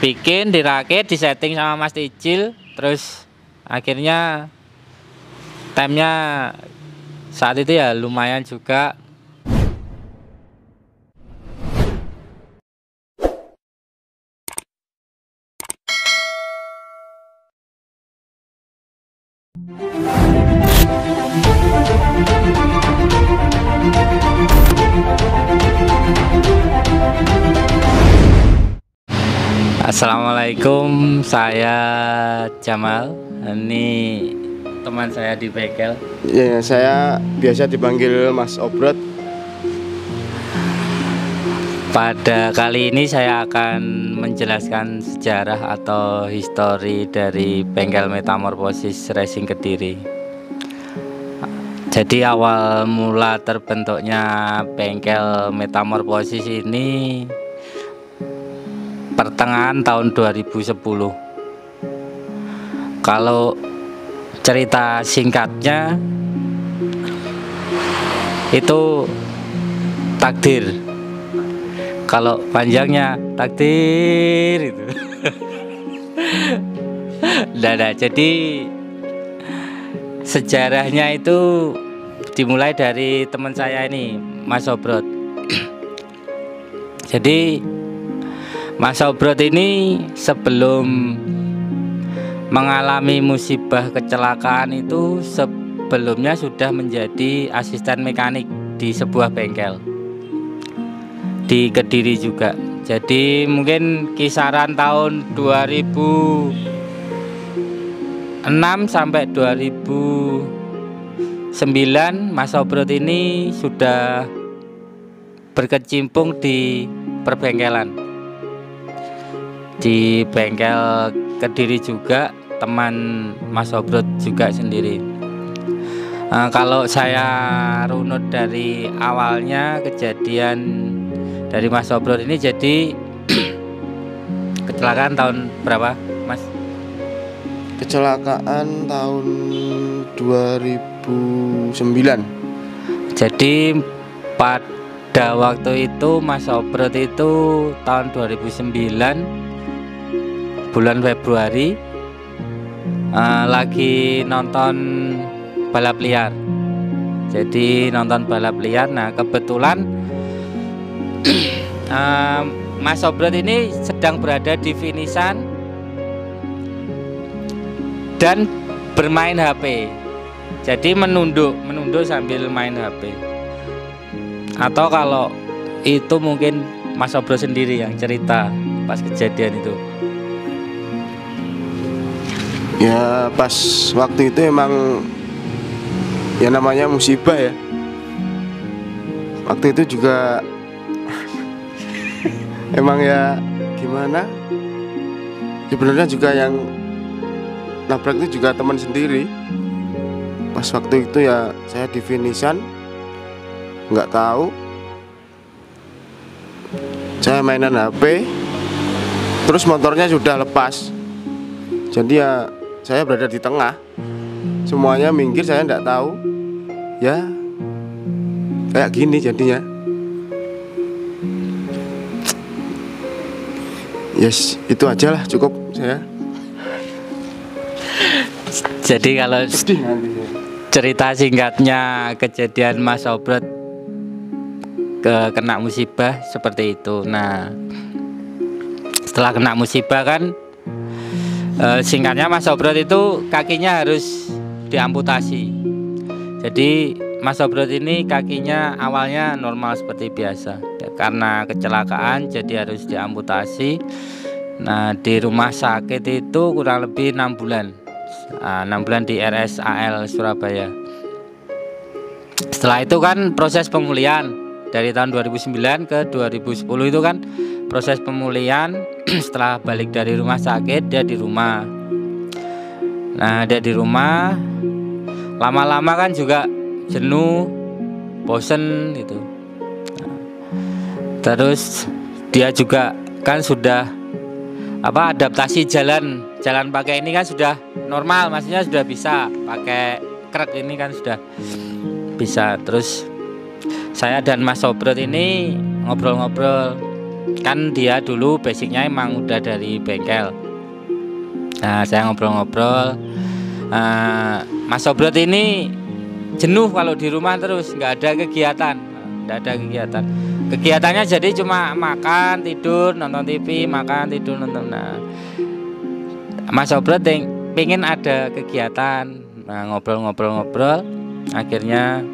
dibikin, dirakit, disetting sama Mas Icil, terus akhirnya timenya saat itu ya lumayan juga. Assalamualaikum, saya Jamal. Ini teman saya di bengkel. Ya, saya biasa dipanggil Mas Obrot. Pada kali ini saya akan menjelaskan sejarah atau histori dari bengkel Metamorphosis Racing Kediri. Jadi awal mula terbentuknya bengkel Metamorphosis ini pertengahan tahun 2010. Kalau cerita singkatnya itu takdir. Kalau panjangnya takdir itu. Nah, jadi sejarahnya itu dimulai dari teman saya ini, Mas Obrot. Jadi Mas Obrot ini sebelum mengalami musibah kecelakaan itu sebelumnya sudah menjadi asisten mekanik di sebuah bengkel di Kediri juga. Jadi mungkin kisaran tahun 2006 sampai 2009 Mas Obrot ini sudah berkecimpung di perbengkelan, di bengkel Kediri juga, teman Mas Obrot juga sendiri. Kalau saya runut dari awalnya kejadian dari Mas Obrot ini, jadi kecelakaan tahun berapa, Mas? Kecelakaan tahun 2009. Jadi pada waktu itu Mas Obrot itu tahun 2009 bulan Februari lagi nonton balap liar. Jadi nonton balap liar. Nah, kebetulan Mas Obrot ini sedang berada di finishan dan bermain HP. Jadi menunduk sambil main HP. Atau kalau itu mungkin Mas Obrot sendiri yang cerita pas kejadian itu. Ya, pas waktu itu emang ya namanya musibah ya. Waktu itu juga emang ya gimana, sebenarnya juga yang nabrak itu juga teman sendiri. Pas waktu itu ya saya di finishan, nggak tahu, saya mainan HP, terus motornya sudah lepas. Jadi ya saya berada di tengah, semuanya minggir, saya nggak tahu. Ya kayak gini jadinya. Yes, itu aja lah, cukup saya. Jadi kalau cerita singkatnya kejadian Mas Obrot kena musibah seperti itu. Nah, setelah kena musibah kan singkatnya Mas Obrot itu kakinya harus diamputasi. Jadi Mas Obrot ini kakinya awalnya normal seperti biasa ya, karena kecelakaan jadi harus diamputasi. Nah, di rumah sakit itu kurang lebih 6 bulan. 6 bulan di RSAL Surabaya. Setelah itu kan proses pemulihan dari tahun 2009 ke 2010 itu kan proses pemulihan. Setelah balik dari rumah sakit dia di rumah. Nah, dia di rumah lama-lama kan juga jenuh, bosen gitu. Terus dia juga kan sudah adaptasi jalan pakai ini kan sudah normal, maksudnya sudah bisa pakai krek ini kan sudah bisa. Terus saya dan Mas Obrot ini ngobrol-ngobrol, kan dia dulu basicnya emang udah dari bengkel. Nah saya ngobrol-ngobrol, Mas Sobrot ini jenuh kalau di rumah terus, nggak ada kegiatan. Kegiatannya jadi cuma makan, tidur, nonton TV, makan, tidur, nonton. Nah, Mas Sobrot pengen ada kegiatan. Nah, ngobrol-ngobrol, akhirnya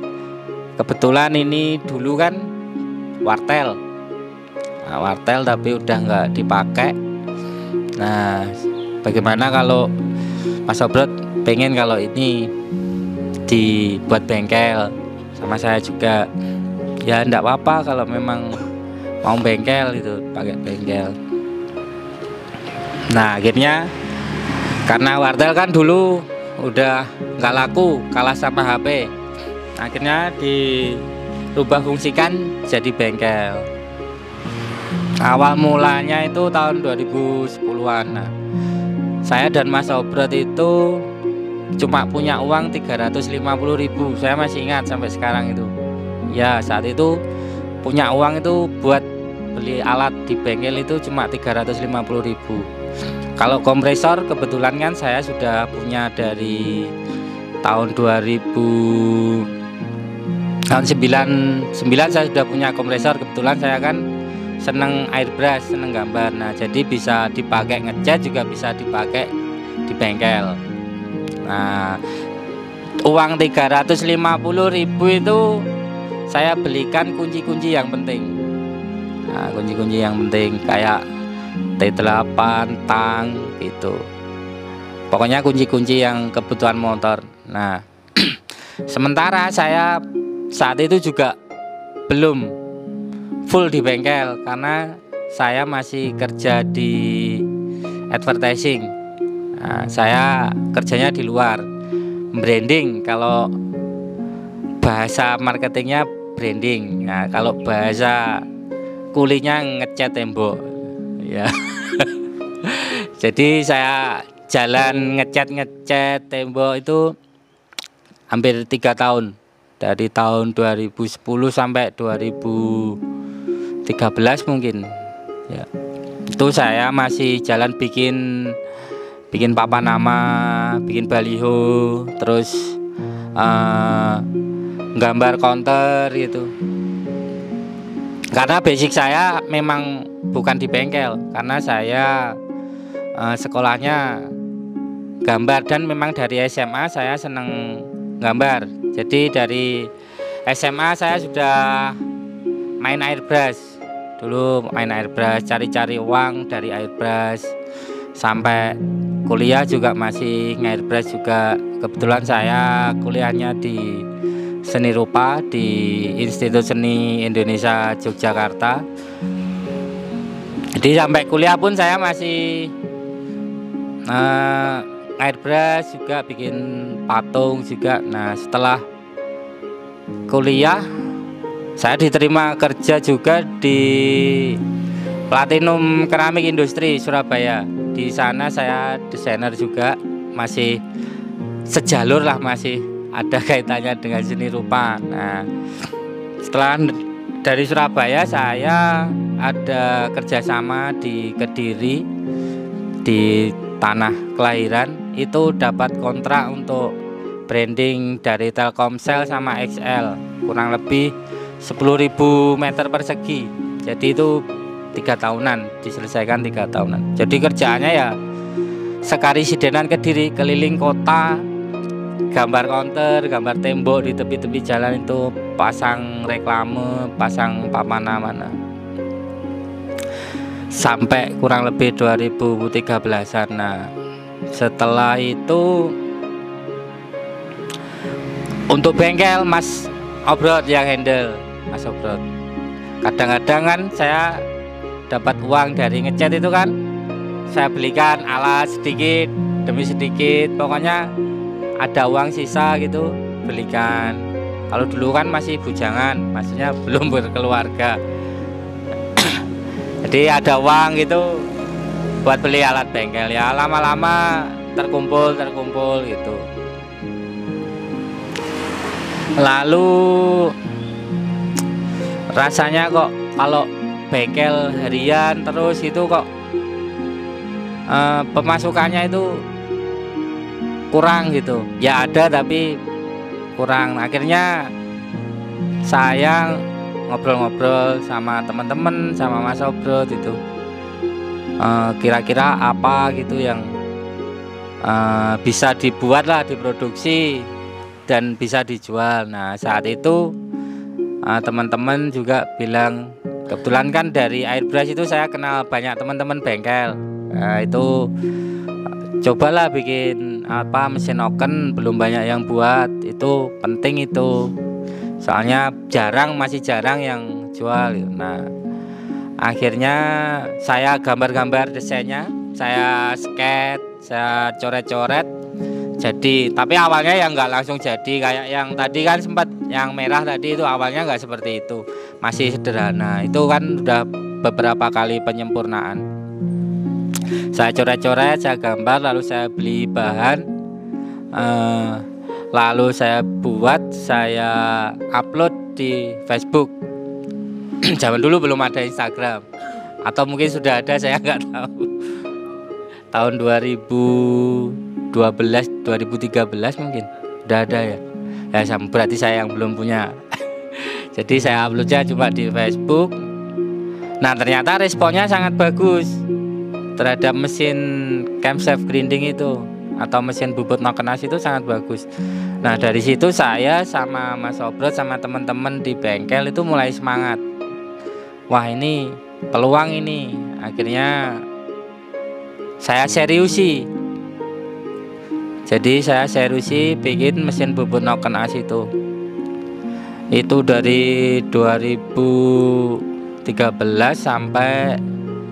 kebetulan ini dulu kan wartel. Nah, wartel tapi udah nggak dipakai. Nah, bagaimana kalau Mas Sobrot pengen kalau ini dibuat bengkel sama saya juga. Ya enggak apa-apa kalau memang mau bengkel itu, pakai bengkel. Nah akhirnya karena wartel kan dulu udah nggak laku, kalah sama HP, akhirnya dirubah fungsikan jadi bengkel. Awal mulanya itu tahun 2010-an. Nah, saya dan Mas Sobrot itu cuma punya uang 350.000. Saya masih ingat sampai sekarang itu. Ya saat itu punya uang itu buat beli alat di bengkel itu cuma 350.000. Kalau kompresor kebetulan kan saya sudah punya dari tahun 99 saya sudah punya kompresor. Kebetulan saya kan seneng airbrush, seneng gambar. Nah jadi bisa dipakai ngecat, juga bisa dipakai di bengkel. Nah uang 350.000 itu saya belikan kunci-kunci yang penting. Nah, kunci-kunci yang penting kayak T8, tang gitu. Pokoknya kunci-kunci yang kebutuhan motor. Nah, sementara saya saat itu juga belum full di bengkel karena saya masih kerja di advertising. Nah, saya kerjanya di luar, branding. Kalau bahasa marketingnya branding. Nah, kalau bahasa kulinya ngecat tembok. Ya. Jadi saya jalan ngecat tembok itu hampir 3 tahun. Dari tahun 2010 sampai 2013 mungkin. Ya. Itu saya masih jalan bikin papan nama, bikin baliho, terus gambar counter gitu. Karena basic saya memang bukan di bengkel, karena saya sekolahnya gambar dan memang dari SMA saya seneng gambar. Jadi dari SMA saya sudah main airbrush. Dulu main airbrush, cari-cari uang dari airbrush. Sampai kuliah juga masih airbrush juga. Kebetulan saya kuliahnya di seni rupa di Institut Seni Indonesia Yogyakarta. Jadi sampai kuliah pun saya masih airbrush juga, bikin patung juga. Nah setelah kuliah saya diterima kerja juga di Platinum Keramik Industri Surabaya. Di sana saya desainer juga, masih sejalur lah, masih ada kaitannya dengan seni rupa. Nah setelah dari Surabaya saya ada kerjasama di Kediri, di tanah kelahiran. Itu dapat kontrak untuk branding dari Telkomsel sama XL, kurang lebih 10.000 meter persegi. Jadi itu 3 tahunan, diselesaikan 3 tahunan. Jadi kerjaannya ya sekali sidenan Kediri, keliling kota, gambar counter, gambar tembok di tepi-tepi jalan itu, pasang reklame, pasang papan nama. Sampai kurang lebih 2013-an. Nah, setelah itu untuk bengkel Mas Obrot yang handle, Mas Obrot. Kadang-kadang kan saya dapat uang dari ngecat itu kan, saya belikan alat sedikit demi sedikit, pokoknya ada uang sisa gitu belikan. Kalau dulu kan masih bujangan, maksudnya belum berkeluarga. Jadi ada uang gitu buat beli alat bengkel. Ya lama-lama terkumpul gitu. Lalu rasanya kok kalau bengkel harian terus itu kok pemasukannya itu kurang gitu. Ya ada tapi kurang. Akhirnya saya ngobrol-ngobrol sama teman-teman, sama Mas Obrot itu, kira-kira apa gitu yang bisa dibuat lah, diproduksi dan bisa dijual. Nah saat itu teman-teman juga bilang, kebetulan kan dari airbrush itu saya kenal banyak teman-teman bengkel. Nah, itu cobalah bikin apa mesin oken, belum banyak yang buat, itu penting itu. Soalnya masih jarang yang jual. Nah, akhirnya saya gambar-gambar desainnya, saya sketch, saya coret-coret. Jadi, tapi awalnya yang nggak langsung jadi kayak yang tadi kan sempat yang merah tadi itu awalnya nggak seperti itu, masih sederhana. Itu kan udah beberapa kali penyempurnaan. Saya coret-coret, saya gambar, lalu saya beli bahan, lalu saya buat, saya upload di Facebook. Zaman dulu belum ada Instagram, atau mungkin sudah ada, saya nggak tahu. Tahun 2012, 2013 mungkin udah ada ya. Ya berarti saya yang belum punya. Jadi saya uploadnya cuma di Facebook. Nah ternyata responnya sangat bagus terhadap mesin camshaft grinding itu, atau mesin bubut noken as itu sangat bagus. Nah dari situ saya sama Mas Obrot sama teman-teman di bengkel itu mulai semangat. Wah ini peluang ini. Akhirnya saya seriusi. Jadi saya seriusi bikin mesin bubut noken as itu. Itu dari 2013 sampai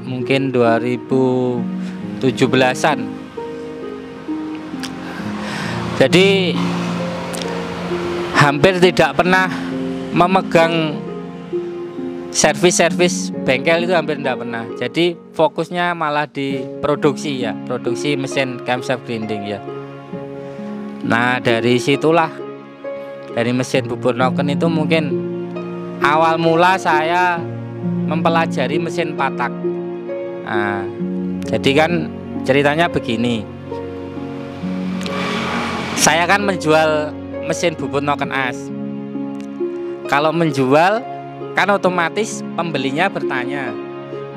mungkin 2017-an. Jadi hampir tidak pernah memegang servis bengkel, itu hampir tidak pernah. Jadi fokusnya malah di produksi ya, produksi mesin camshaft grinding ya. Nah dari situlah, dari mesin bubut noken itu mungkin awal mula saya mempelajari mesin patak. Nah, jadi kan ceritanya begini, saya kan menjual mesin bubut noken as. Kalau menjual kan otomatis pembelinya bertanya,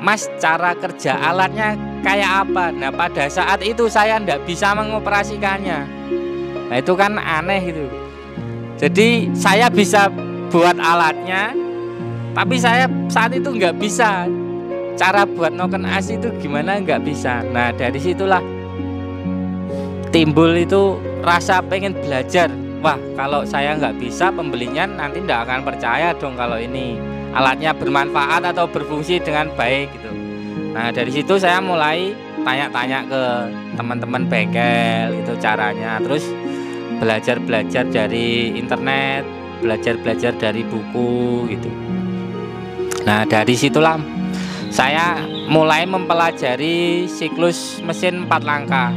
Mas cara kerja alatnya kayak apa? Nah pada saat itu saya tidak bisa mengoperasikannya. Nah itu kan aneh itu. Jadi saya bisa buat alatnya, tapi saya saat itu nggak bisa. Cara buat noken as itu gimana, nggak bisa. Nah dari situlah timbul itu rasa pengen belajar. Wah kalau saya nggak bisa, pembelinya nanti nggak akan percaya dong kalau ini alatnya bermanfaat atau berfungsi dengan baik gitu. Nah dari situ saya mulai tanya-tanya ke teman-teman bengkel itu caranya. Terus belajar dari internet, belajar dari buku gitu. Nah dari situlah saya mulai mempelajari siklus mesin 4 langkah.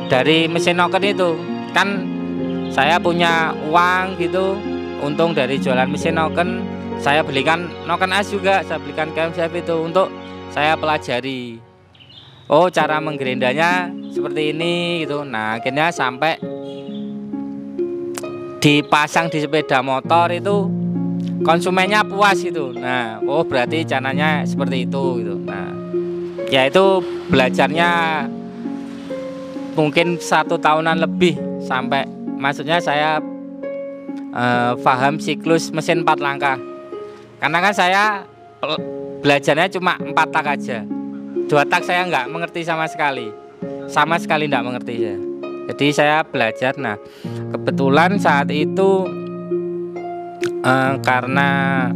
Dari mesin noken itu kan saya punya uang gitu, untung dari jualan mesin noken saya belikan noken as juga, saya belikan camshaft itu untuk saya pelajari. Oh cara menggerindanya seperti ini gitu. Nah akhirnya sampai dipasang di sepeda motor itu konsumennya puas gitu. Nah, oh berarti caranya seperti itu gitu. Nah, ya itu belajarnya mungkin 1 tahunan lebih, sampai maksudnya saya paham siklus mesin 4 langkah. Karena kan saya belajarnya cuma 4 tak aja. 2 tak saya nggak mengerti sama sekali nggak mengerti saya. Jadi saya belajar. Nah, kebetulan saat itu karena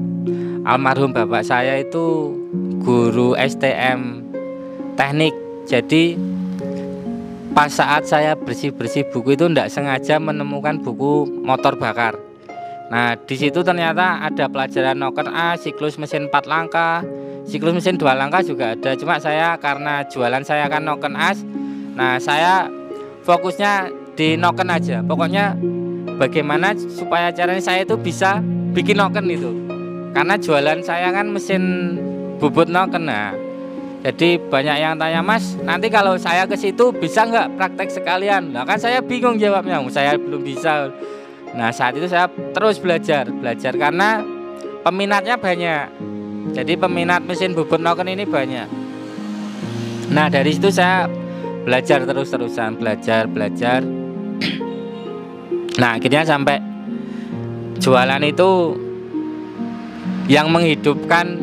almarhum bapak saya itu guru STM teknik, jadi pas saat saya bersih-bersih buku itu tidak sengaja menemukan buku motor bakar. Nah di situ ternyata ada pelajaran noken as, siklus mesin 4 langkah, siklus mesin 2 langkah juga ada. Cuma saya karena jualan saya kan noken as, nah saya fokusnya di noken aja. Pokoknya bagaimana supaya caranya saya itu bisa bikin noken itu. Karena jualan saya kan mesin bubut noken. Nah, jadi banyak yang tanya, Mas, nanti kalau saya ke situ bisa nggak praktek sekalian? Nah kan saya bingung jawabnya, saya belum bisa. Nah saat itu saya terus belajar karena peminatnya banyak. Jadi peminat mesin bubut noken ini banyak. Nah dari situ saya belajar terus-terusan, belajar. Nah akhirnya sampai jualan itu yang menghidupkan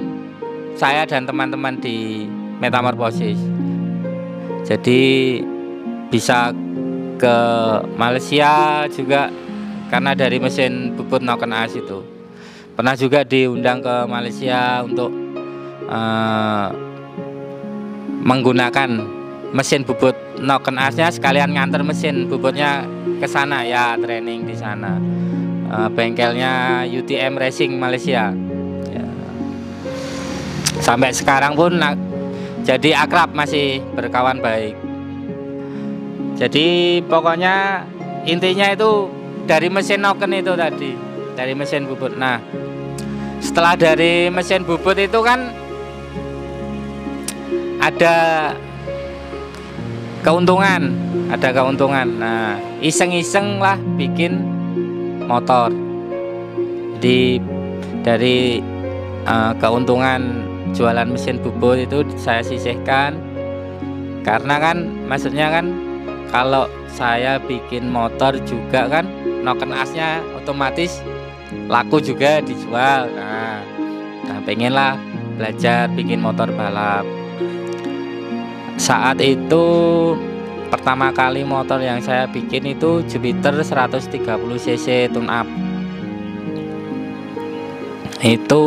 saya dan teman-teman di Metamorfosis. Jadi bisa ke Malaysia juga karena dari mesin bubut noken as itu. Pernah juga diundang ke Malaysia untuk menggunakan mesin bubut noken asnya sekalian nganter mesin bubutnya ke sana ya, training di sana. Bengkelnya UTM Racing Malaysia. Ya. Sampai sekarang pun jadi akrab, masih berkawan baik. Jadi pokoknya intinya itu dari mesin noken itu tadi, dari mesin bubut. Nah, setelah dari mesin bubut itu kan ada keuntungan. Nah, iseng-iseng lah bikin motor. Jadi dari keuntungan jualan mesin bubut itu saya sisihkan, karena kan maksudnya kan kalau saya bikin motor juga kan noken asnya otomatis laku juga dijual. Nah pengen lah belajar bikin motor balap. Saat itu pertama kali motor yang saya bikin itu Jupiter 130 cc tune up. Itu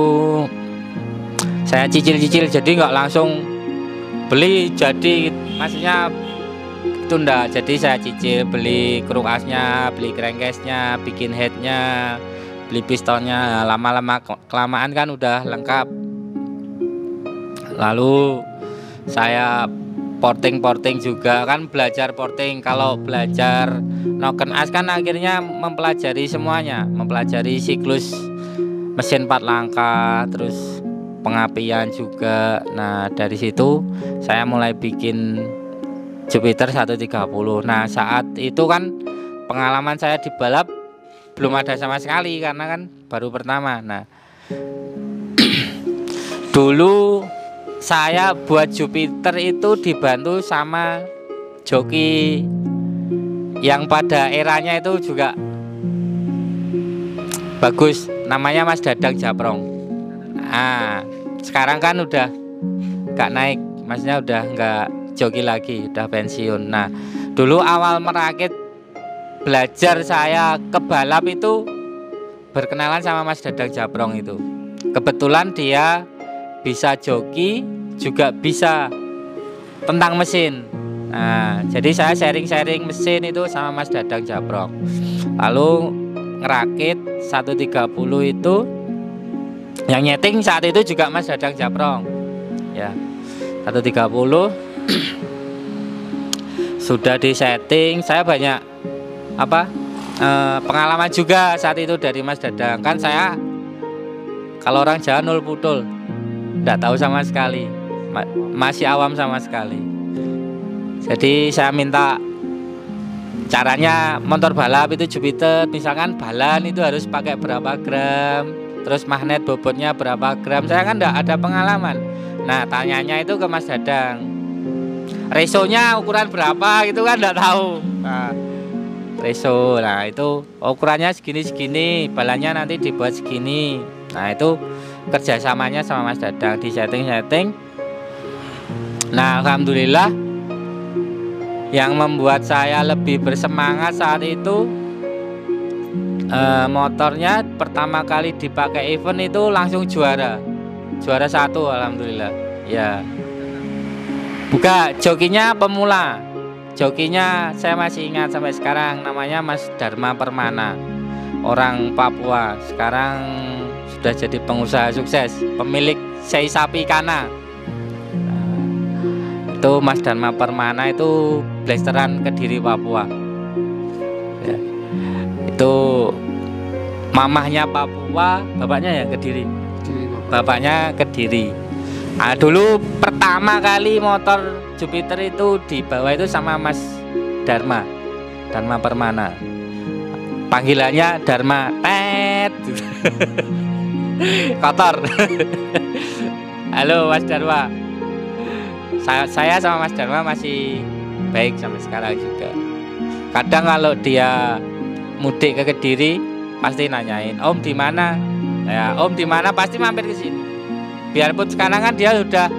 saya cicil-cicil, jadi nggak langsung beli jadi, maksudnya itu enggak. Jadi saya cicil, beli kruk asnya, beli crankcase-nya, bikin headnya, beli pistonnya. Lama-lama kelamaan kan udah lengkap. Lalu saya porting juga kan, belajar porting. Kalau belajar noken as kan akhirnya mempelajari semuanya, mempelajari siklus mesin 4 langkah, terus pengapian juga. Nah dari situ saya mulai bikin Jupiter 130. Nah saat itu kan pengalaman saya di balap belum ada sama sekali karena kan baru pertama. Nah dulu saya buat Jupiter itu dibantu sama joki yang pada eranya itu juga bagus, namanya Mas Dadang Japrong. Sekarang kan udah gak naik, maksudnya udah gak joki lagi, udah pensiun. Nah dulu awal merakit belajar saya ke balap itu berkenalan sama Mas Dadang Japrong itu. Kebetulan dia bisa joki juga bisa tentang mesin. Nah jadi saya sharing mesin itu sama Mas Dadang Japrong. Lalu ngerakit 130 itu yang nyeting saat itu juga Mas Dadang Japrong ya. 130 sudah di setting. Saya banyak pengalaman juga saat itu dari Mas Dadang. Kan saya kalau orang Jawa nol putul, nggak tahu sama sekali, masih awam sama sekali. Jadi saya minta caranya motor balap itu Jupiter, misalkan balan itu harus pakai berapa gram, terus magnet bobotnya berapa gram. Saya kan nggak ada pengalaman. Nah tanyanya itu ke Mas Dadang, resonya ukuran berapa gitu kan nggak tahu. Nah, reso, nah itu ukurannya segini, balannya nanti dibuat segini. Nah itu kerjasamanya sama Mas Dadang, di setting. Nah alhamdulillah yang membuat saya lebih bersemangat saat itu motornya pertama kali dipakai event itu langsung juara 1 alhamdulillah ya. Buka jokinya pemula, jokinya saya masih ingat sampai sekarang, namanya Mas Dharma Permana, orang Papua, sekarang sudah jadi pengusaha sukses, pemilik Sei Sapi Kana. Itu Mas Dharma Permana itu blasteran Kediri Papua ya. Itu mamahnya Papua, bapaknya ya Kediri, bapaknya Kediri. Dulu pertama kali motor Jupiter itu dibawa itu sama Mas Dharma Permana. Panggilannya Dharma tet kotor. Halo Mas Dharma. Saya sama Mas Dharma masih baik sampai sekarang juga. Kadang kalau dia mudik ke Kediri pasti nanyain, "Om di mana?" Ya, "Om di mana?" Pasti mampir ke sini. Biarpun sekarang kan dia sudah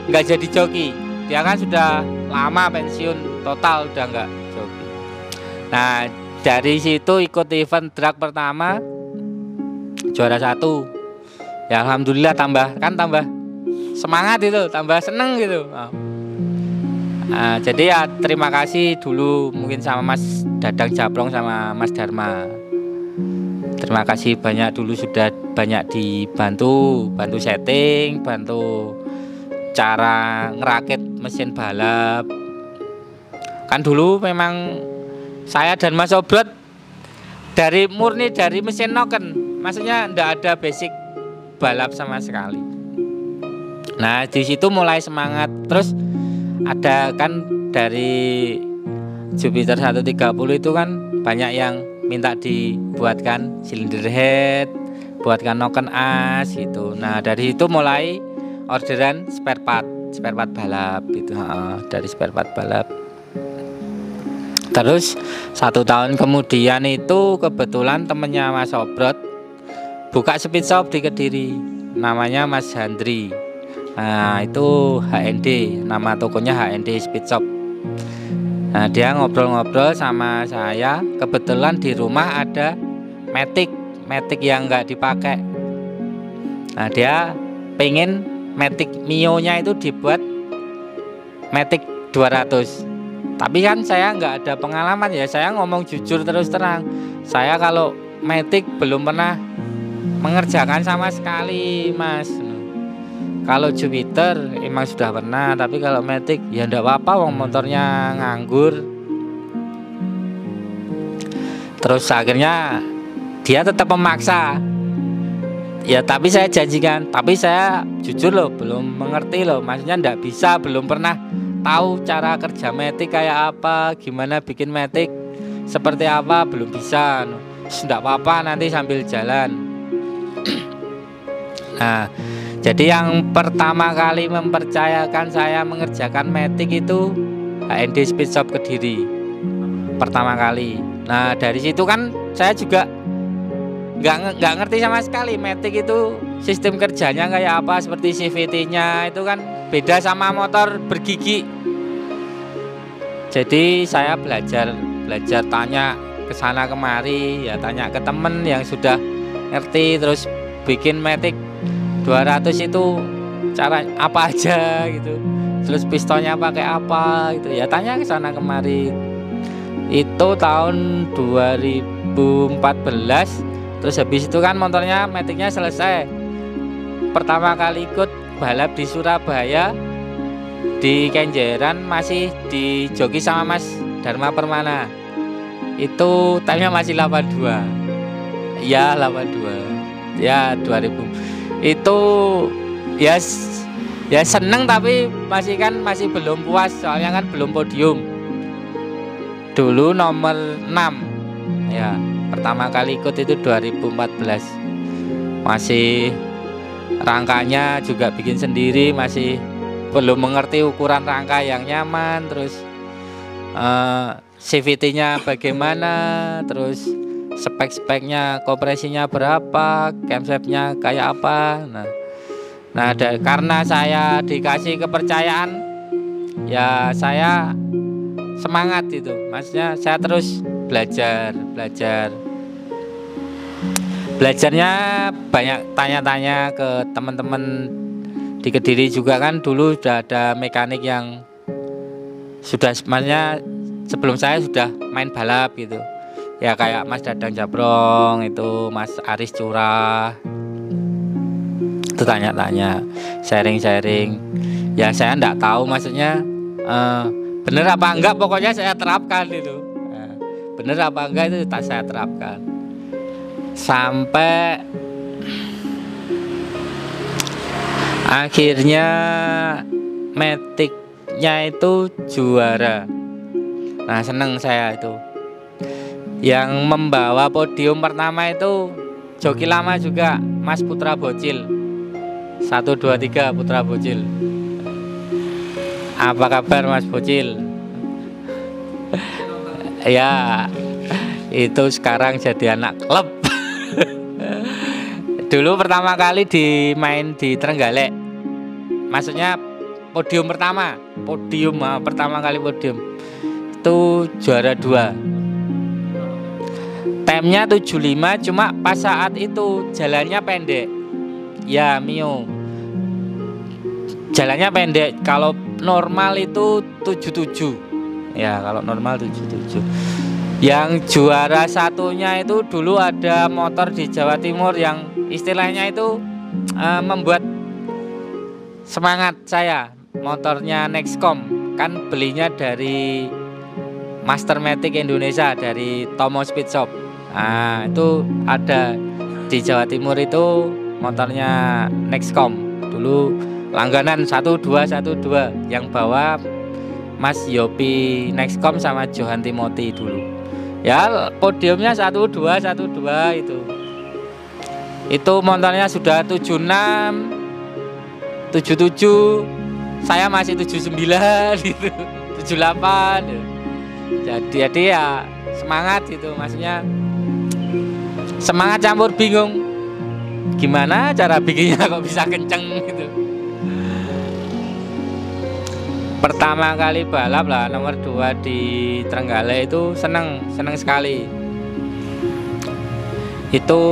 nggak jadi joki. Dia kan sudah lama pensiun total, udah nggak joki. Nah, dari situ ikut event drag pertama juara 1. Ya alhamdulillah tambah semangat itu, tambah seneng gitu. Jadi ya terima kasih dulu mungkin sama Mas Dadang Japrong sama Mas Dharma. Terima kasih banyak, dulu sudah banyak dibantu setting, bantu cara ngerakit mesin balap. Kan dulu memang saya dan Mas Obrot murni dari mesin noken, maksudnya ndak ada basic balap sama sekali. Nah di situ mulai semangat. Terus ada kan dari Jupiter 130 itu kan banyak yang minta dibuatkan silinder head, buatkan noken as gitu. Nah dari itu mulai orderan spare part balap itu, dari spare part balap. Terus 1 tahun kemudian itu kebetulan temennya Mas Obrot buka speed shop di Kediri, namanya Mas Handri. Nah itu HND, nama tokonya HND Speed Shop. Nah dia ngobrol-ngobrol sama saya, kebetulan di rumah ada Matic yang nggak dipakai. Nah dia pengen Matic Mio nya itu dibuat Matic 200. Tapi kan saya nggak ada pengalaman ya, saya ngomong jujur terus terang. Saya kalau Matic belum pernah mengerjakan sama sekali Mas. Kalau Jupiter emang sudah pernah, tapi kalau Matic ya enggak apa-apa, wong motornya nganggur. Terus akhirnya dia tetap memaksa. Ya tapi saya janjikan, tapi saya jujur loh belum mengerti loh, maksudnya enggak bisa, belum pernah tahu cara kerja Matic kayak apa, gimana bikin Matic seperti apa, belum bisa. Enggak apa-apa, nanti sambil jalan. Nah jadi yang pertama kali mempercayakan saya mengerjakan Matic itu HND Speed Shop Kediri pertama kali. Nah dari situ kan saya juga nggak ngerti sama sekali Matic itu sistem kerjanya kayak apa, seperti CVT-nya itu kan beda sama motor bergigi. Jadi saya belajar tanya ke sana kemari, ya tanya ke temen yang sudah ngerti, terus bikin Matic 200 itu cara apa aja gitu, terus pistonnya pakai apa gitu, ya tanya ke sana kemari. Itu tahun 2014. Terus habis itu kan motornya Maticnya selesai. Pertama kali ikut balap di Surabaya di Kenjeran masih dijoki sama Mas Dharma Permana. Itu time-nya masih 82. Ya 82. Ya 2000. Itu ya seneng, tapi masih belum puas, soalnya kan belum podium. Dulu nomor 6 ya, pertama kali ikut itu 2014. Masih rangkanya juga bikin sendiri, masih belum mengerti ukuran rangka yang nyaman, terus CVT-nya bagaimana, terus spek-speknya, kompresinya berapa, camshaft-nya kayak apa. Nah karena saya dikasih kepercayaan, ya saya semangat itu, maksudnya saya terus belajarnya banyak, tanya-tanya ke teman-teman di Kediri juga kan. Dulu sudah ada mekanik yang sudah, maksudnya sebelum saya sudah main balap gitu ya, kayak Mas Dadang Japrong itu, Mas Aris Curah, itu tanya-tanya, sharing. Ya saya enggak tahu, maksudnya bener apa enggak, pokoknya saya terapkan itu. Bener apa enggak itu saya terapkan. Sampai Akhirnya metiknya itu juara. Nah seneng saya itu. Yang membawa podium pertama itu joki lama juga, Mas Putra Bocil. 1, 2, 3 Putra Bocil. Apa kabar Mas Bocil? Ya, itu sekarang jadi anak klub. Dulu pertama kali main di Trenggalek, maksudnya podium pertama kali podium itu juara 2. Timenya 75, cuma pas saat itu jalannya pendek. Ya Mio, jalannya pendek. Kalau normal itu 77. Ya kalau normal 77. Yang juara satunya itu dulu ada motor di Jawa Timur yang istilahnya itu membuat semangat saya. Motornya Nexcom, kan belinya dari Master Matic Indonesia, dari Tomo Speed Shop. Nah itu ada di Jawa Timur itu motornya Nexcom. Dulu langganan 1212 yang bawa Mas Yopi Nexcom sama Johan Timothy dulu. Ya podiumnya 1212 itu. Itu motornya sudah 76, 77, saya masih 79 gitu, 78. Jadi ya semangat gitu, maksudnya semangat campur bingung. Gimana cara bikinnya kok bisa kenceng gitu. Pertama kali balap lah nomor 2 di Trenggalek itu seneng sekali. Itu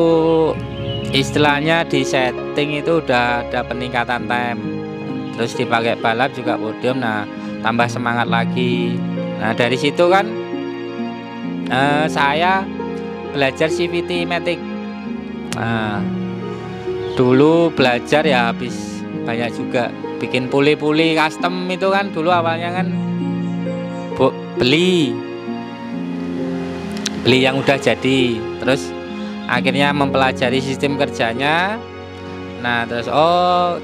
istilahnya di setting itu udah ada peningkatan time, terus dipakai balap juga podium. Nah tambah semangat lagi. Nah dari situ kan saya belajar CVT Matic. Nah dulu belajar ya habis banyak juga. Bikin puli-puli custom itu kan dulu awalnya kan beli yang udah jadi, terus akhirnya mempelajari sistem kerjanya. Nah terus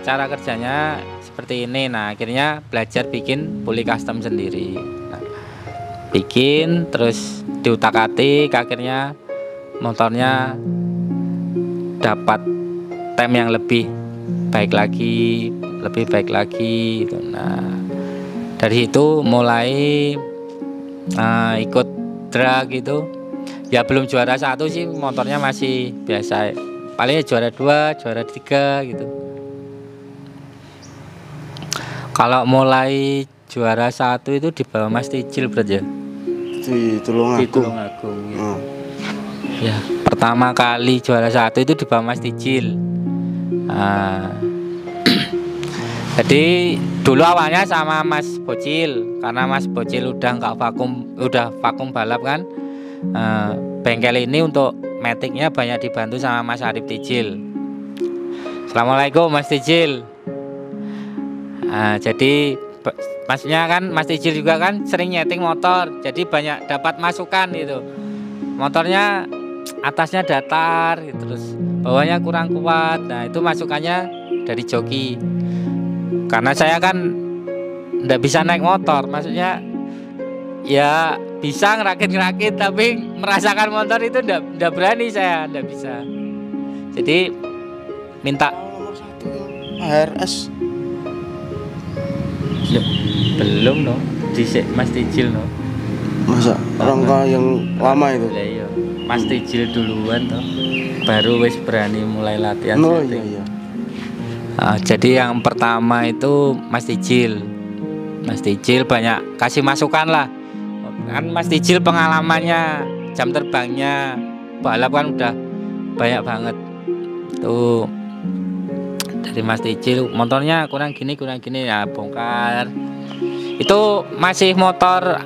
cara kerjanya seperti ini. Nah akhirnya belajar bikin puli custom sendiri. Nah, bikin terus diutak-atik, akhirnya motornya dapat time yang lebih baik lagi gitu. Nah dari itu mulai ikut drag gitu. Ya belum juara 1 sih, motornya masih biasa, paling juara 2, juara 3 gitu. Kalau mulai juara 1 itu di bawah Mas Tijil berarti ya? Di Tulungagung gitu. Ya pertama kali juara 1 itu di bawah Mas Tijil. Jadi dulu awalnya sama Mas Bocil, karena Mas Bocil udah vakum balap kan. Bengkel ini untuk metiknya banyak dibantu sama Mas Arif Tijil. Assalamualaikum Mas Tijil. Jadi maksudnya kan Mas Tijil juga kan sering nyeting motor, jadi banyak dapat masukan gitu. Motornya atasnya datar gitu, terus bawahnya kurang kuat. Nah itu masukannya dari joki. Karena saya kan nggak bisa naik motor, maksudnya ya bisa ngerakit tapi merasakan motor itu nggak berani, saya nggak bisa. Jadi minta nomor 1 HRS. Ya, belum di Mas Tijil Masa rangka yang lama itu? Iya, Mas Tijil duluan baru wis berani mulai latihan. Iya. Jadi yang pertama itu Mas Tijil banyak kasih masukan lah. Kan Mas Tijil pengalamannya, jam terbangnya balap kan udah banyak banget. Tuh dari Mas Tijil, motornya kurang gini ya bongkar. Itu masih motor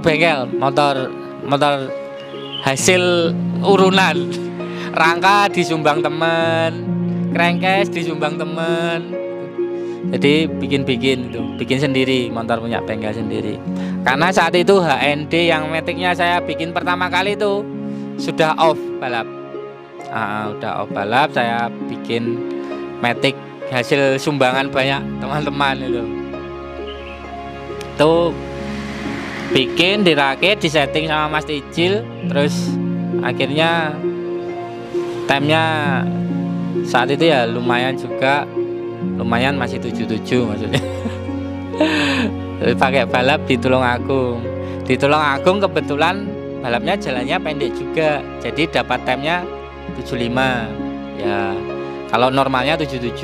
bengkel, motor hasil urunan. Rangka disumbang temen, crankcase disumbang temen. Jadi bikin sendiri, motor punya bengkel sendiri. Karena saat itu HND yang metiknya saya bikin pertama kali itu sudah off balap. Udah off balap, saya bikin metik hasil sumbangan banyak teman-teman itu. Tuh bikin, dirakit, disetting sama Mas Ijil, terus akhirnya timenya saat itu ya lumayan juga, lumayan masih 77 maksudnya. Terus pakai balap di Tulungagung. Di Tulungagung kebetulan balapnya jalannya pendek juga, jadi dapat timenya 75 ya. Kalau normalnya 77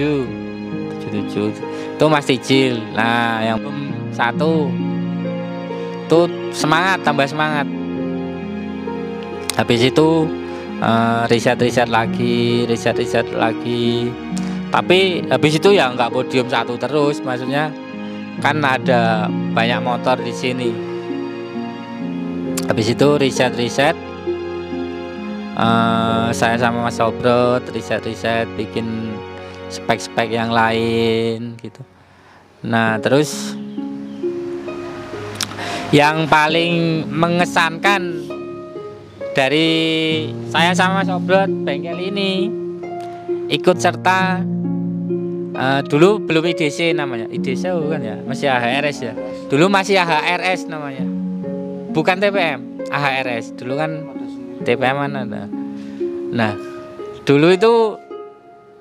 itu Mas Ijil. Nah yang satu tuh semangat, tambah semangat. Habis itu riset lagi. Tapi habis itu ya nggak podium 1 terus, maksudnya kan ada banyak motor di sini. Habis itu riset, saya sama Mas Obrot riset bikin spek yang lain gitu. Nah terus yang paling mengesankan dari saya sama Mas Obrot bengkel ini ikut serta dulu belum IDC namanya, IDC bukan ya, masih AHRS ya. Dulu masih AHRS namanya, bukan TPM, AHRS. Dulu kan TPM mana ada. Nah dulu itu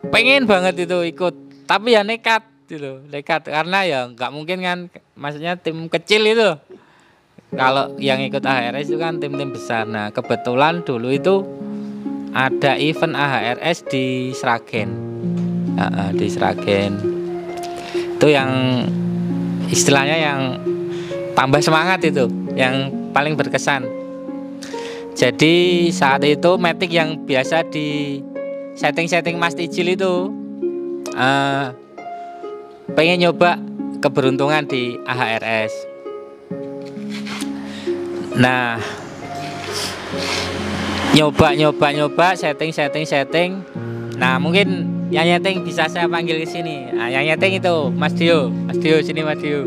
pengen banget itu ikut, tapi ya nekat gitu, karena ya nggak mungkin kan, maksudnya tim kecil itu. Kalau yang ikut AHRS itu kan tim-tim besar. Nah kebetulan dulu itu ada event AHRS di Sragen, di Sragen. Itu yang istilahnya yang tambah semangat, itu yang paling berkesan. Jadi saat itu Matic yang biasa di setting Mas Ijil itu pengen nyoba keberuntungan di AHRS. Nah nyoba setting. Nah mungkin yang nyeting bisa saya panggil ke sini. Nah, yang nyeting itu Mas Dio sini Mas Dio.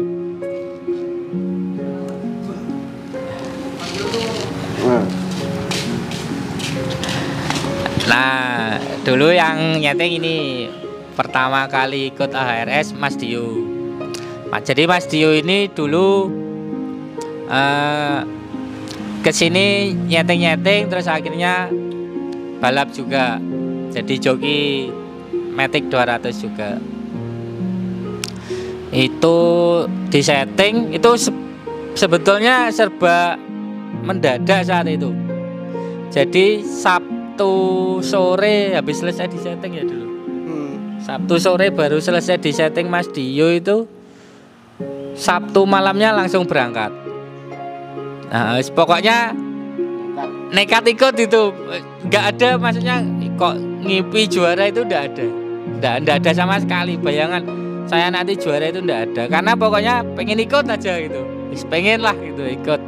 Nah dulu yang nyeting ini pertama kali ikut AHRS Mas Dio. Jadi Mas Dio ini dulu kesini nyeting terus akhirnya balap juga, jadi joki Matic 200 juga. Itu di setting itu sebetulnya serba mendadak saat itu. Jadi Sabtu sore habis selesai di setting ya dulu. Sabtu sore baru selesai di setting Mas Dio itu, Sabtu malamnya langsung berangkat. Nah, pokoknya nekat ikut itu, nggak ada, maksudnya kok ngipi juara itu nggak ada sama sekali bayangan saya nanti juara itu nggak ada, karena pokoknya pengen ikut aja gitu, pengen lah gitu ikut.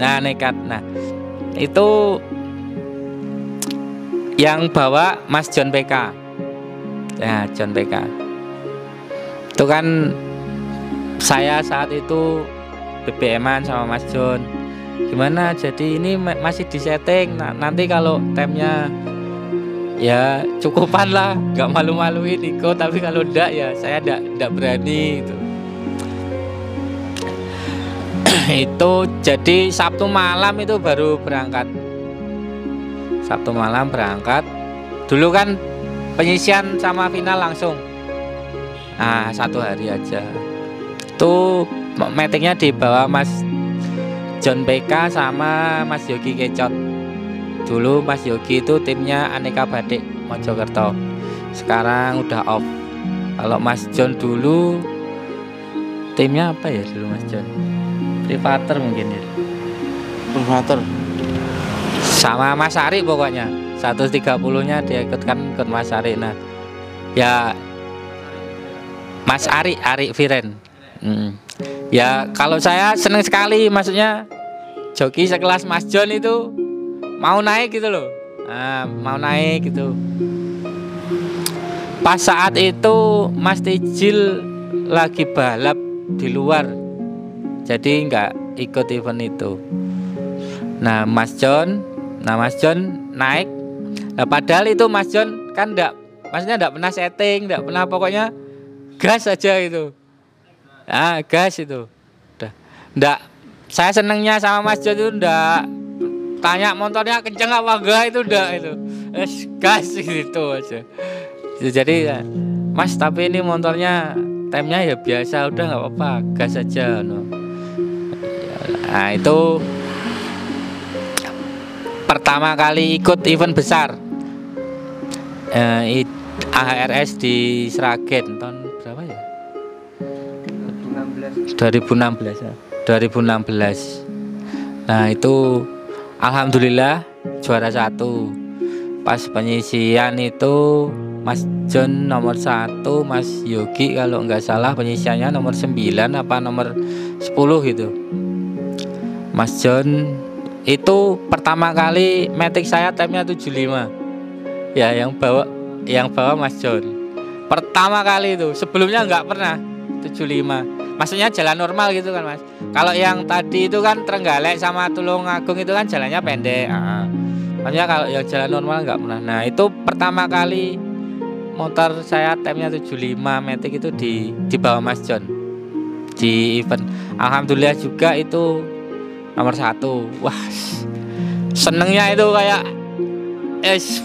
Nah nekat. Nah itu yang bawa Mas John PK. Ya John PK itu kan saya saat itu BBM-an sama Mas John, gimana jadi ini masih di setting, nah, nanti kalau temnya ya cukupan lah, nggak malu-maluin ikut, tapi kalau enggak ya saya enggak berani gitu. Itu jadi Sabtu malam itu baru berangkat. Sabtu malam berangkat. Dulu kan penyisian sama final langsung. Nah 1 hari aja. Tuh meetingnya di bawah Mas John PK sama Mas Yogi Kecot. Dulu Mas Yogi itu timnya Aneka Batik Mojokerto, sekarang udah off. Kalau Mas John dulu timnya apa ya dulu Mas John? Privater mungkin ya. Privater. Sama Mas Ari pokoknya 130-nya dia ikut Mas Ari. Nah ya Mas Ari Viren. Ya kalau saya seneng sekali, maksudnya joki sekelas Mas John itu mau naik gitu loh. Nah, mau naik gitu. Pas saat itu Mas Ijil lagi balap di luar, jadi nggak ikut event itu. Nah Mas John naik. Nah, padahal itu Mas John kan maksudnya nggak pernah setting, nggak pernah, pokoknya gas aja itu. Nah, gas itu. Udah. Nggak, saya senengnya sama Mas John itu nggak tanya motornya kenceng apa enggak, itu udah itu. Gas gitu aja. Jadi Mas, tapi ini motornya temnya ya biasa, udah nggak apa-apa, gas aja no. Nah, itu pertama kali ikut event besar AHRS di Sragen tahun berapa ya? 2016 ya. 2016. Nah, itu alhamdulillah juara 1. Pas penyisian itu Mas John nomor 1, Mas Yogi kalau nggak salah penyisiannya nomor 9 apa nomor 10 gitu. Mas John itu pertama kali matic saya time-nya 75. Ya, yang bawa Mas John. Pertama kali itu, sebelumnya nggak pernah 75. Maksudnya jalan normal gitu kan, Mas. Kalau yang tadi itu kan Trenggalek sama Tulungagung itu kan jalannya pendek. Maksudnya kalau yang jalan normal nggak pernah. Nah, itu pertama kali motor saya time-nya 75 matic itu di bawah Mas John di event. Alhamdulillah juga itu nomor 1. Wah, senengnya itu kayak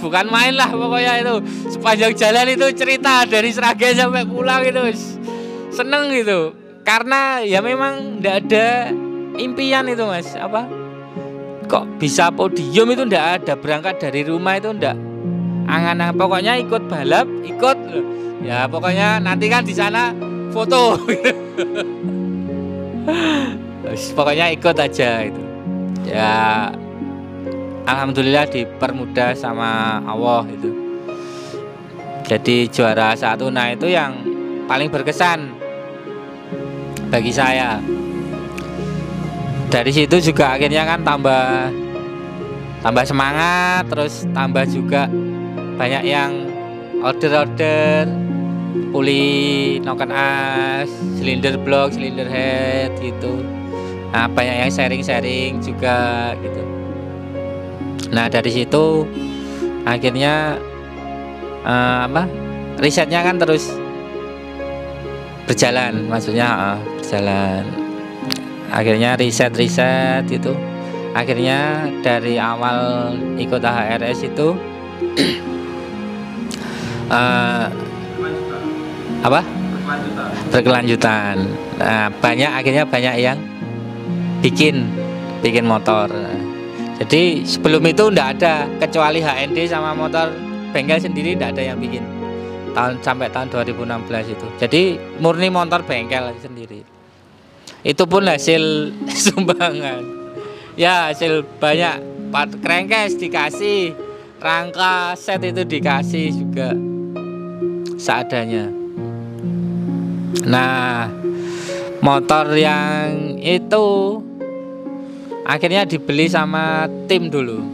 bukan main lah pokoknya itu. Sepanjang jalan itu cerita dari Sragen sampai pulang itu seneng gitu. Karena ya memang ndak ada impian itu, Mas. Apa? Kok bisa podium itu ndak ada, berangkat dari rumah itu ndak angan-angan, pokoknya ikut balap, ikut ya pokoknya nanti kan di sana foto gitu. Pokoknya ikut aja itu. Ya alhamdulillah dipermudah sama Allah itu. Jadi juara 1. Nah, itu yang paling berkesan bagi saya. Dari situ juga akhirnya kan tambah semangat, terus tambah juga banyak yang order puli noken as, silinder block, silinder head gitu. Nah, banyak yang sharing juga gitu. Nah, dari situ akhirnya risetnya kan terus berjalan, maksudnya berjalan. Akhirnya riset itu. Akhirnya dari awal ikut AHRS itu berkelanjutan. Nah, akhirnya banyak yang bikin motor. Jadi sebelum itu ndak ada, kecuali HND sama motor bengkel sendiri ndak ada yang bikin sampai tahun 2016 itu. Jadi murni motor bengkel sendiri. Itu pun hasil sumbangan. Ya, hasil banyak part crankcase dikasih, rangka set itu dikasih juga seadanya. Nah, motor yang itu akhirnya dibeli sama tim dulu,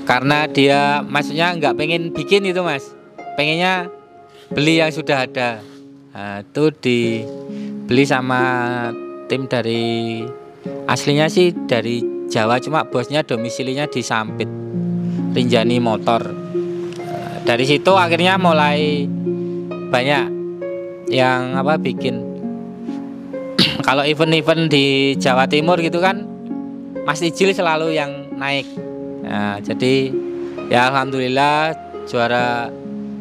karena dia maksudnya nggak pengen bikin itu, Mas, pengennya beli yang sudah ada. Nah, itu dibeli sama tim dari, aslinya sih dari Jawa, cuma bosnya domisilinya di Sampit, Rinjani Motor. Dari situ akhirnya mulai banyak yang bikin. Kalau event-event di Jawa Timur gitu kan Mas Ijil selalu yang naik. Nah, jadi ya alhamdulillah juara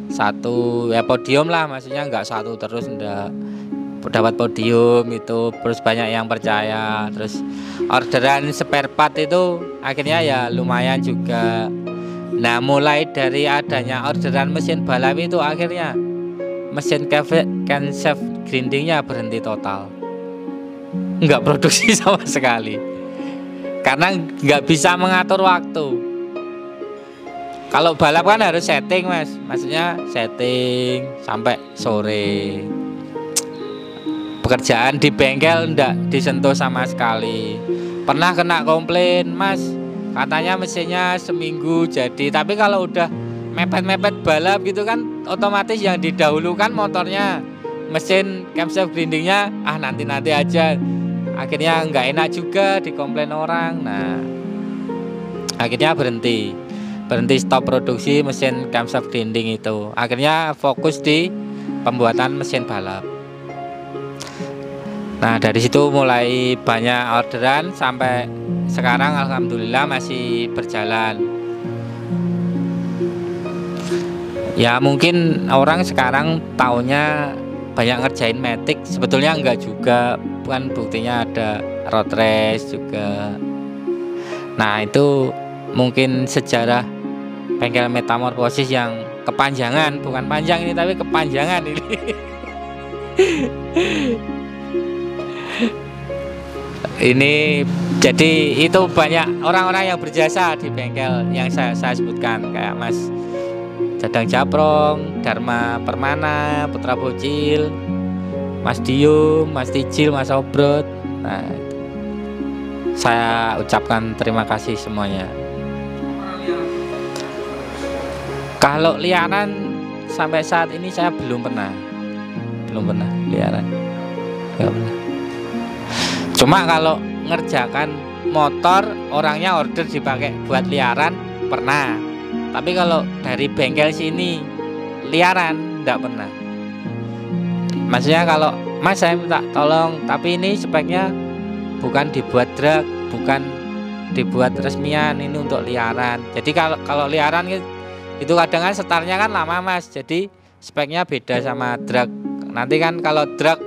1, ya podium lah, maksudnya nggak 1 terus, nggak, dapat podium itu. Terus banyak yang percaya, terus orderan spare part itu akhirnya ya lumayan juga. Nah, mulai dari adanya orderan mesin balap itu akhirnya mesin crankshaft grindingnya berhenti total, nggak produksi sama sekali karena nggak bisa mengatur waktu. Kalau balap kan harus setting, Mas, maksudnya setting sampai sore. Pekerjaan di bengkel nggak disentuh sama sekali. Pernah kena komplain, Mas, katanya mesinnya seminggu jadi, tapi kalau udah mepet-mepet balap gitu kan otomatis yang didahulukan motornya, mesin camshaft grindingnya nanti aja. Akhirnya nggak enak juga, dikomplain orang. Nah, akhirnya berhenti. berhenti stop produksi mesin camshaft grinding itu. Akhirnya fokus di pembuatan mesin balap. Nah dari situ mulai banyak orderan sampai sekarang alhamdulillah masih berjalan. Ya mungkin orang sekarang taunya banyak ngerjain matic, sebetulnya enggak juga, bukan, buktinya ada road race juga. Nah itu mungkin sejarah bengkel Metamorphosis yang kepanjangan, bukan panjang ini tapi kepanjangan ini. Ini jadi itu banyak orang-orang yang berjasa di bengkel yang saya sebutkan, kayak Mas Dadang Japrong, Dharma Permana, Putra Bocil, Mas Dio, Mas Tijil, Mas Obrot. Nah, saya ucapkan terima kasih semuanya. Kalau liaran sampai saat ini saya belum pernah liaran, nggak pernah. Cuma kalau ngerjakan motor, orangnya order dipakai buat liaran pernah. Tapi kalau dari bengkel sini liaran enggak pernah. Maksudnya kalau Mas saya minta tolong, tapi ini speknya bukan dibuat drag, bukan dibuat resmian, ini untuk liaran. Jadi kalau liaran itu kadang kan setarnya kan lama Mas. Jadi speknya beda sama drag. Nanti kan kalau drag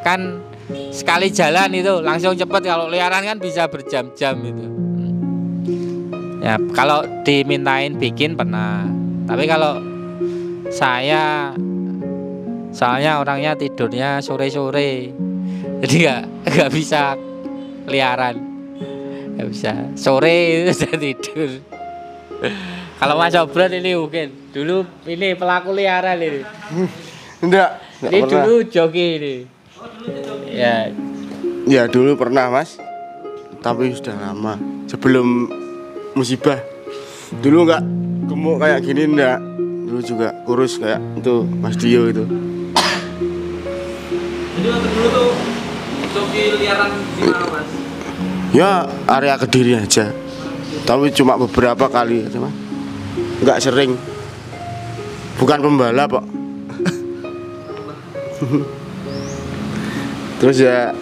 kan sekali jalan itu langsung cepet, kalau liaran kan bisa berjam-jam itu. Ya kalau dimintain bikin pernah, tapi kalau saya soalnya orangnya tidurnya sore-sore, jadi nggak bisa liaran, nggak bisa sore itu sudah tidur. Kalau Mas Obrot ini mungkin dulu ini pelaku liaran ini. Enggak Ini pernah. dulu joki ini. Ya dulu pernah Mas, tapi sudah lama sebelum musibah. Dulu nggak gemuk kayak gini, enggak. Dulu juga kurus kayak itu Mas Dio itu. Jadi waktu dulu tuh joki liaran di mana Mas? Ya area Kediri aja, tapi cuma beberapa kali aja Mas, nggak sering. Bukan pembalap kok. Terus ya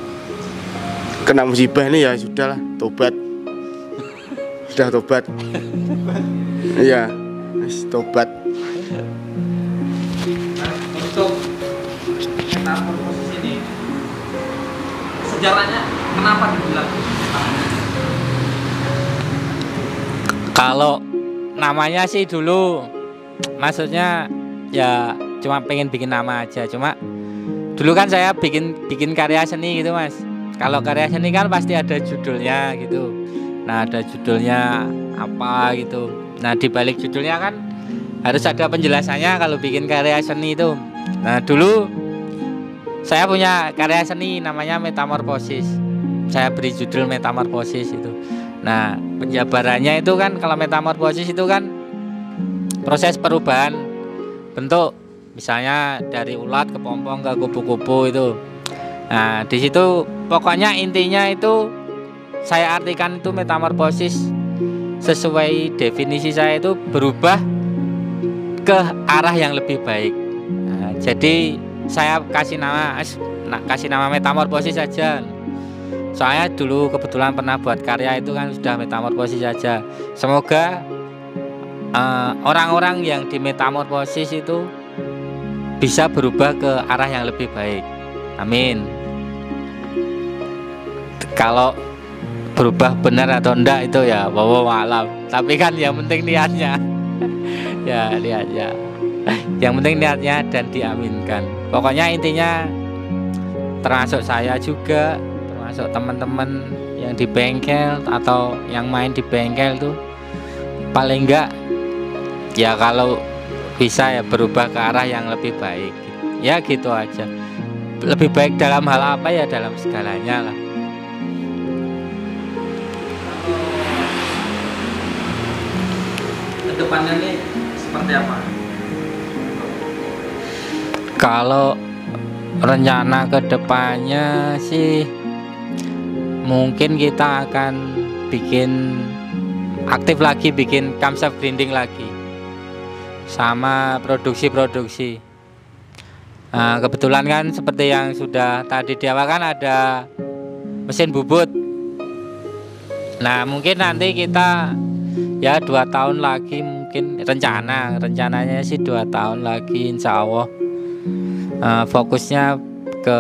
kena musibah ini ya sudahlah, tobat. Sudah tobat. Iya, tobat. Untuk Metamorphosis ini sejarahnya kenapa dibilang? Kalau namanya sih dulu, maksudnya ya cuma pengen bikin nama aja. Cuma dulu kan saya bikin karya seni gitu Mas. Kalau karya seni kan pasti ada judulnya gitu. Nah ada judulnya apa gitu. Nah di balik judulnya kan harus ada penjelasannya kalau bikin karya seni itu. Nah dulu saya punya karya seni namanya Metamorphosis. Saya beri judul Metamorphosis itu. Nah penjabarannya itu kan kalau Metamorphosis itu kan proses perubahan bentuk, misalnya dari ulat ke pompong ke kupu-kupu itu. Nah di situ pokoknya intinya itu saya artikan itu metamorfosis sesuai definisi saya itu berubah ke arah yang lebih baik. Nah, jadi saya kasih nama metamorfosis saja. Soalnya dulu kebetulan pernah buat karya itu kan sudah metamorfosis saja. Semoga orang-orang yang di metamorfosis itu bisa berubah ke arah yang lebih baik. Amin. Kalau berubah benar atau enggak itu ya wallahu alam. Tapi kan yang penting niatnya. Ya niatnya. Yang penting niatnya dan diaminkan. Pokoknya intinya termasuk saya juga, termasuk teman-teman yang di bengkel atau yang main di bengkel tuh paling enggak ya kalau bisa ya berubah ke arah yang lebih baik. Ya gitu aja. Lebih baik dalam hal apa ya, dalam segalanya lah. Kedepannya nih seperti apa? Kalau rencana kedepannya sih mungkin kita akan bikin aktif lagi bikin camshaft grinding lagi sama produksi-produksi. Nah, kebetulan kan seperti yang sudah tadi di awal kan ada mesin bubut. Nah mungkin nanti kita ya 2 tahun lagi mungkin rencananya sih 2 tahun lagi insya Allah fokusnya ke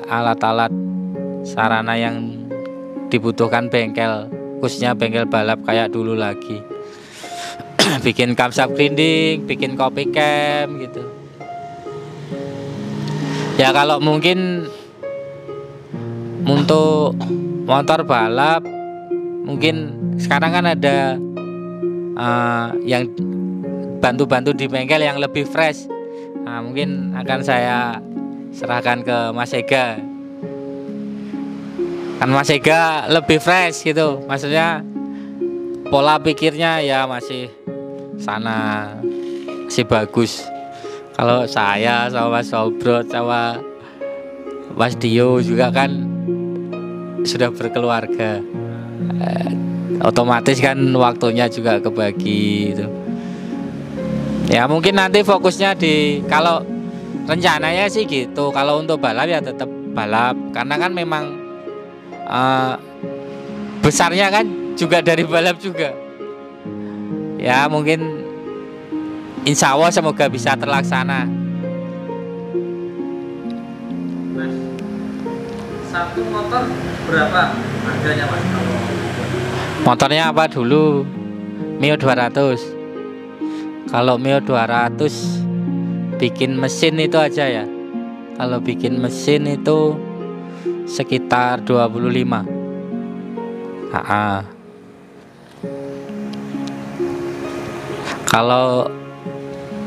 alat-alat sarana yang dibutuhkan bengkel, khususnya bengkel balap kayak dulu lagi. Bikin camshaft grinding, bikin copy cam gitu. Ya kalau mungkin untuk motor balap mungkin sekarang kan ada yang bantu-bantu di bengkel yang lebih fresh. Nah, mungkin akan saya serahkan ke Mas Ega. Kan Mas Ega lebih fresh gitu. Maksudnya pola pikirnya ya masih sana, masih bagus. Kalau saya sama Mas Sobrot sama Mas Dio juga kan sudah berkeluarga, otomatis kan waktunya juga kebagi gitu. Ya mungkin nanti fokusnya di, kalau rencananya sih gitu. Kalau untuk balap ya tetap balap, karena kan memang besarnya kan juga dari balap juga. Ya mungkin insya Allah semoga bisa terlaksana. Mas, satu motor berapa harganya Mas? Motornya apa dulu? Mio 200. Kalau Mio 200 bikin mesin itu aja ya. Kalau bikin mesin itu sekitar 25. Kalau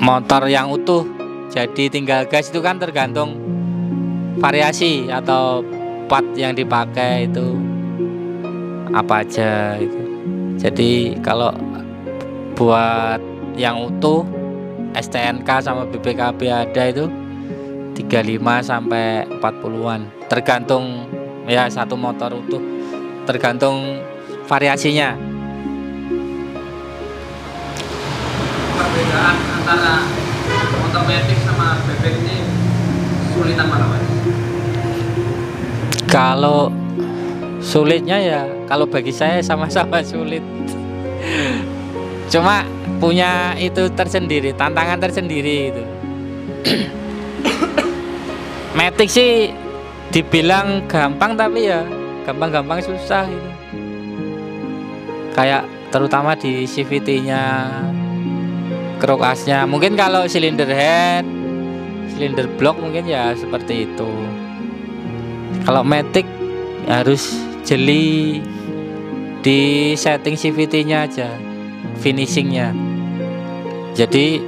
motor yang utuh jadi tinggal gas itu kan tergantung variasi atau part yang dipakai itu apa aja itu. Jadi kalau buat yang utuh STNK sama BPKB ada itu 35 sampai 40-an. Tergantung ya satu motor utuh, tergantung variasinya. Perbedaan antara motor metik sama bebek ini sulitan mana Mas? Kalau sulitnya ya kalau bagi saya sama-sama sulit. Cuma punya itu tersendiri, tantangan tersendiri itu. Matic sih dibilang gampang tapi ya gampang-gampang susah itu. Kayak terutama di CVT-nya, krokasnya. Mungkin kalau silinder head, silinder block mungkin ya seperti itu. Kalau Matic harus jeli di setting CVT-nya aja, finishingnya. Jadi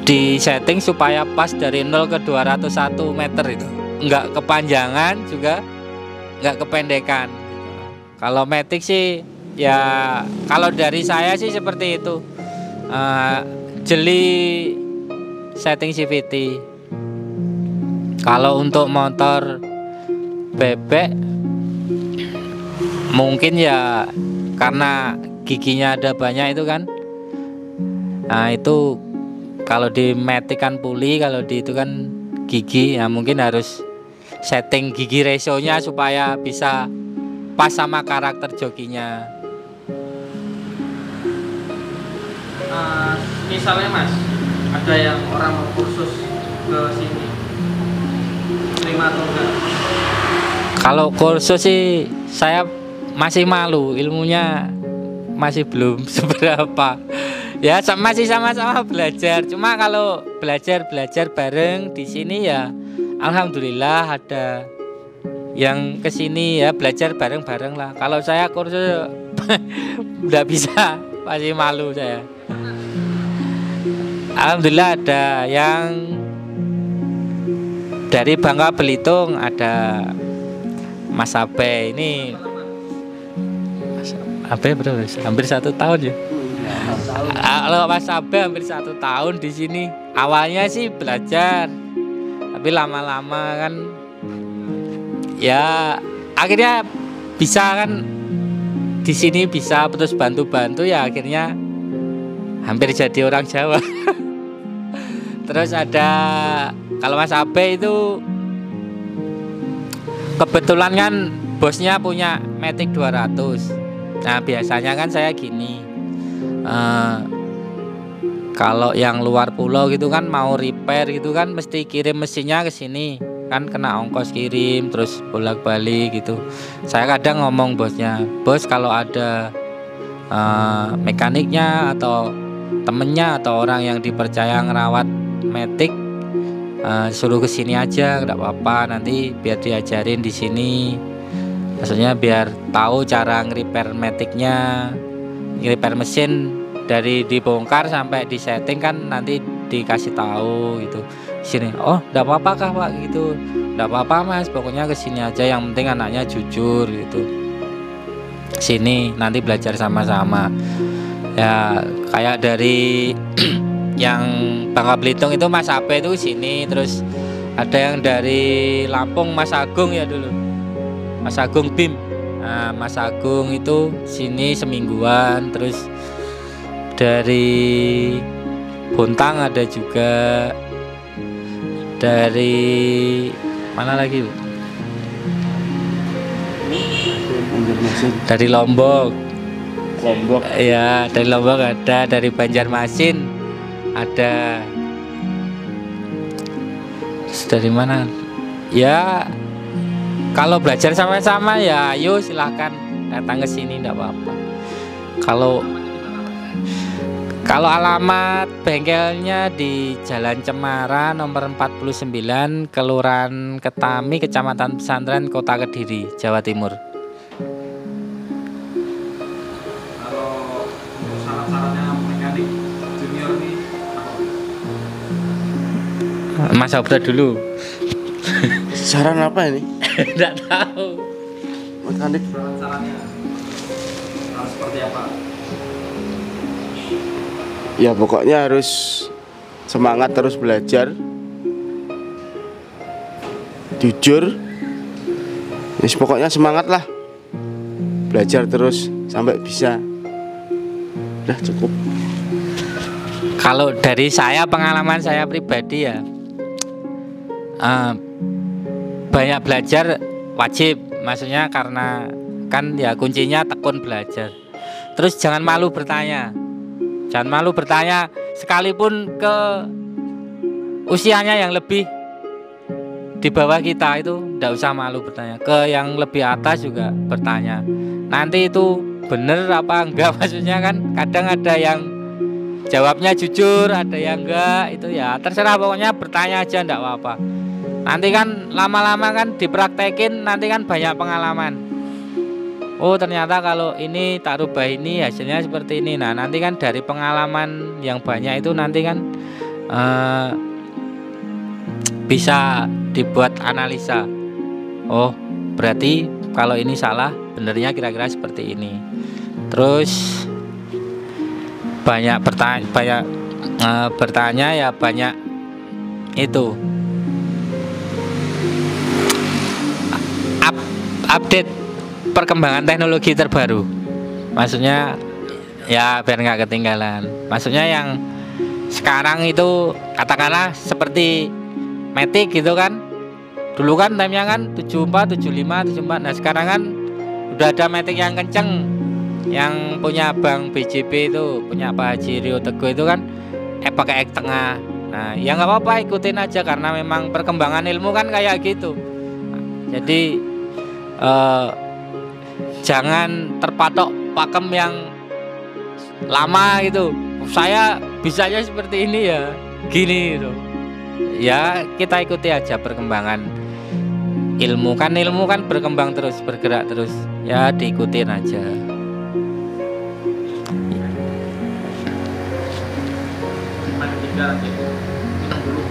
di setting supaya pas dari 0 ke 201 meter itu, nggak kepanjangan juga nggak kependekan. Kalau Matic sih ya kalau dari saya sih seperti itu, jeli setting CVT. Kalau untuk motor bebek mungkin ya karena giginya ada banyak itu kan. Nah itu kalau di Matic kan puli, kalau di itu kan gigi. Ya mungkin harus setting gigi ratio-nya supaya bisa pas sama karakter jokinya. Misalnya Mas, ada yang orang mau kursus ke sini, terima atau enggak? Kalau kursus sih saya masih malu, ilmunya masih belum seberapa. Ya masih sama-sama belajar. Cuma kalau belajar bareng di sini ya alhamdulillah ada yang kesini ya belajar bareng-bareng lah. Kalau saya kursus nggak bisa, masih malu saya. Alhamdulillah ada yang dari Bangka Belitung, ada Mas Abe. Ini Mas Abe berapa? Hampir 1 tahun ya. Kalau Mas Abe hampir 1 tahun di sini. Awalnya sih belajar, tapi lama-lama kan ya akhirnya bisa kan di sini bisa terus bantu-bantu ya akhirnya hampir jadi orang Jawa. Terus ada kalau Mas Abe itu kebetulan kan bosnya punya Matic 200. Nah biasanya kan saya gini, kalau yang luar pulau gitu kan mau repair gitu kan mesti kirim mesinnya ke sini kan, kena ongkos kirim terus bolak-balik gitu. Saya kadang ngomong bosnya, bos kalau ada mekaniknya atau temennya atau orang yang dipercaya ngerawat Matic, suruh ke sini aja, enggak apa-apa, nanti biar diajarin di sini. Maksudnya biar tahu cara nge-repair Matic-nya, nge-repair mesin dari dibongkar sampai disetting kan nanti dikasih tahu gitu. Sini, oh enggak apa-apa kah Pak gitu. Enggak apa-apa Mas, pokoknya ke sini aja, yang penting anaknya jujur gitu. Sini nanti belajar sama-sama. Ya kayak dari yang Bangka Belitung itu Mas Ape itu sini, terus ada yang dari Lampung Mas Agung ya dulu, Mas Agung Bim. Nah, Mas Agung itu sini semingguan, terus dari Bontang ada juga, dari mana lagi? Dari Lombok. Ya, dari Lombok ada, dari Banjarmasin ada. Terus dari mana? Ya, kalau belajar sama-sama ya, ayo silahkan datang ke sini, enggak apa-apa. Kalau alamat bengkelnya di Jalan Cemara nomor 49, Kelurahan Ketami, Kecamatan Pesantren, Kota Kediri, Jawa Timur. Kalau untuk syarat-syaratnya mekanik junior nih apa? Mas Obra dulu. Saran apa ini? Enggak tahu. Mekanik. Syarat-syaratnya harus seperti apa? Ya pokoknya harus semangat terus belajar, jujur. Pokoknya semangat lah, belajar terus sampai bisa. Udah cukup. Kalau dari saya, pengalaman saya pribadi ya, banyak belajar wajib. Maksudnya karena kan ya kuncinya tekun belajar. Terus jangan malu bertanya. Jangan malu bertanya, sekalipun ke usianya yang lebih di bawah kita itu tidak usah malu bertanya. Ke yang lebih atas juga bertanya. Nanti itu bener apa enggak, maksudnya kan kadang ada yang jawabnya jujur, ada yang enggak, itu ya terserah, pokoknya bertanya aja enggak apa-apa. Nanti kan lama-lama kan dipraktekin, nanti kan banyak pengalaman. Oh ternyata kalau ini tak rubah ini hasilnya seperti ini. Nah nanti kan dari pengalaman yang banyak itu nanti kan bisa dibuat analisa. Oh berarti kalau ini salah, benernya kira-kira seperti ini. Terus banyak bertanya ya, banyak itu update perkembangan teknologi terbaru. Maksudnya ya biar nggak ketinggalan. Maksudnya yang sekarang itu katakanlah seperti Matic gitu kan. Dulu kan time-nya kan 74, 75, 74. Nah sekarang kan udah ada Matic yang kenceng, yang punya Bang BJP itu, punya Pak Haji Rio Teguh itu kan pakai ek tengah. Nah ya nggak apa-apa, ikutin aja karena memang perkembangan ilmu kan kayak gitu. Jadi jangan terpatok pakem yang lama gitu. Saya bisanya seperti ini ya, gini gitu. Ya kita ikuti aja perkembangan ilmu kan berkembang terus, bergerak terus. Ya diikutin aja. Mari kita minum dulu.